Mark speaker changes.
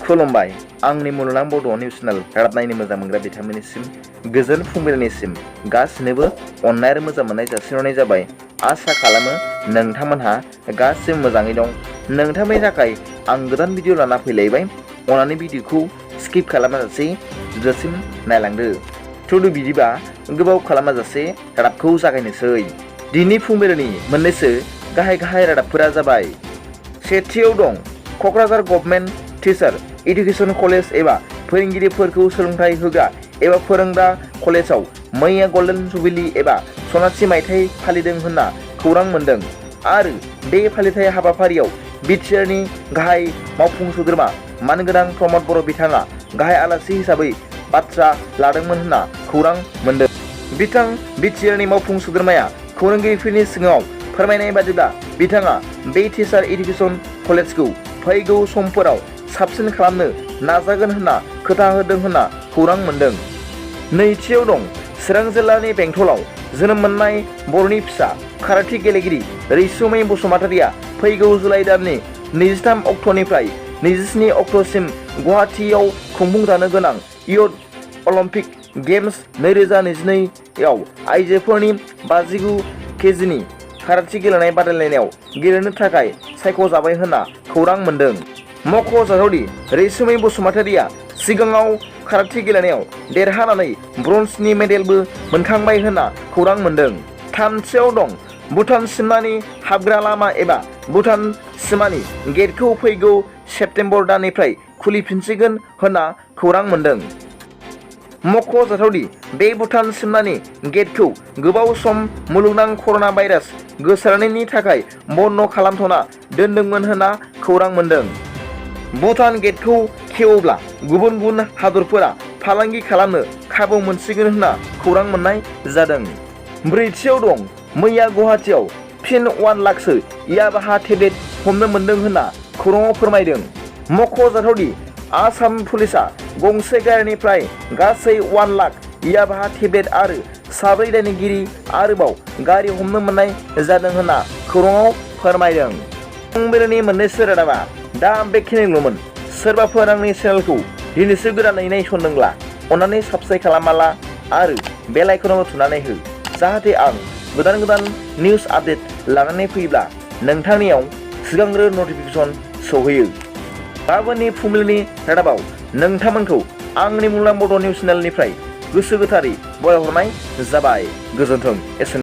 Speaker 1: खुलुमबाय आंनि मुलुगनां बड' निउस चेनेल रादाब नायनो मोजां मोनग्रा बिथांमोननिसिम गोजोन फुंबिलिनिसिम गासिनोबो अननाय आरो मोजां मोननाय जासिहरनाय जाबाय। आसा खालामो नोंथांमोनहा गासिबो मोजाङै दं। नोंथांमोननि थाखाय आं गोदान भिडिअ लाना फैलायबाय। अननानै भिडिअखौ स्किप खालामाजासे जोबजासिम नायलांदो। थुदु बिदिबा गोबाव खालामाजासे रादाबखौ जागायनोसै। दिनै फुंबिलिनि मोननैसो गाहाय रादाबफोरा जाबाय। सेथियाव दं Kokrajhar government teacher education college एबा फोरोंगिरिफोरखौ सोलोंथाइ होग्रा एबा फोरोंग्रा कलेजाव मैया गल्डेन जुबिली एबा सनाथि मायथाइ फालिदों होनना खौरां मोन्दों आरो बे फालिथाय हाबाफारियाव बिटिआरनि गाहाय मावफुं सोद्रोमा मानगोनां प्रमद बर' बिथाङा गाहाय आलासि हिसाबै बाथ्रा लादोंमोन होनना खौरां मोन्दों। बिथां बिटिआरनि मावफुं सोद्रोमाया खौरांगिरिफोरनि सिगाङाव फोरमायनाय बादिब्ला बिथाङा बे टिचार इडुकेसन कलेजखौ फैगौ समफोराव साबसिन खालामनो नाजागोन होनना खोथा होदों होनना खौरां मोन्दों। नैथियाव दं चिरां जिल्लानि बेंटलाव जोनोम मोननाय बर'नि फिसा काराटे गेलेगिरि रैसुमै बसुमतारिया फैगौ जुलाइ दाननि 23 अक्ट'निफ्राय 27 अक्ट'सिम गुवाहाटीआव खुंफुंजानो गोनां इयथ अलिम्पिक गेम्स 2022 आव आइजोफोरनि 59 केजिनि काराटे गेलेनाय बादायलायनायाव गेलेनो थाखाय सायख'जाबाय होनना खौरां मोन्दों। मख'जाथावदि रैसुमै बसुमतारिया सिगाङाव काराटे गेलेनायाव देरहानानै ब्रन्जनि मेडेलबो मोनखांबाय होनना खौरां मोन्दों। थामथियाव दं भुटान सिमानि हाबग्रा लामा एबा भुटान सिमानि गेटखौ फैगौ सेप्तेम्बर दाननिफ्राय खुलिफिनसिगोन होनना खौरां मोन्दों। मख'जाथावदि बे भुटान सिमनानि गेटखौ गोबाव सम मुलुगनां कर'ना भाइरास गोसारनायनि थाखाय बन्द खालामथ'ना दोनदोंमोन होनना खौरां मोन्दों। भुटान गेटखौ खेवोब्ला गुबुन हादरफोरा फालांगि खालामनो खाबु मोनसिगोन होनना खौरां मोननाय जादों। ब्रैथियाव दं मैया गुवाहाटीआव फिन 1 लाखसो याबाहा टेब्लेट हमनो मोनदों होनना खौराङाव फोरमायदों। मख'जाथावदि आसाम पुलिसा गंसे गारिनिफ्राय गासै 1 लाख याबाहा टेब्लेट आरो 7 दायनिगिरि आरोबाव गारि हमनो मोननाय जादों होनना खौराङाव फोरमायदों। फुंबिलिनि मोननैसो रादाबा दा बेखिनिल'मोन। सोरबाफोर आंनि चेनेलखौ दिनैसो गोदानै नायसनदोंब्ला अन्नानै साबस्क्राइब खालामाला आरो बेल आइकनाव थुनानै हो, जाहाथे आं गोदान निउस आपडेट लानानै फैब्ला नोंथांनियाव सिगांग्रो नटिफिकेसन सौहैयो। गाबोननि फुंबिलिनि रादाबाव नोंथांमोनखौ आंनि मुलुगनां बड' निउस चेनेलनिफ्राय गोसो गोथारै बरायहरनाय जाबाय। गोजोन्थों।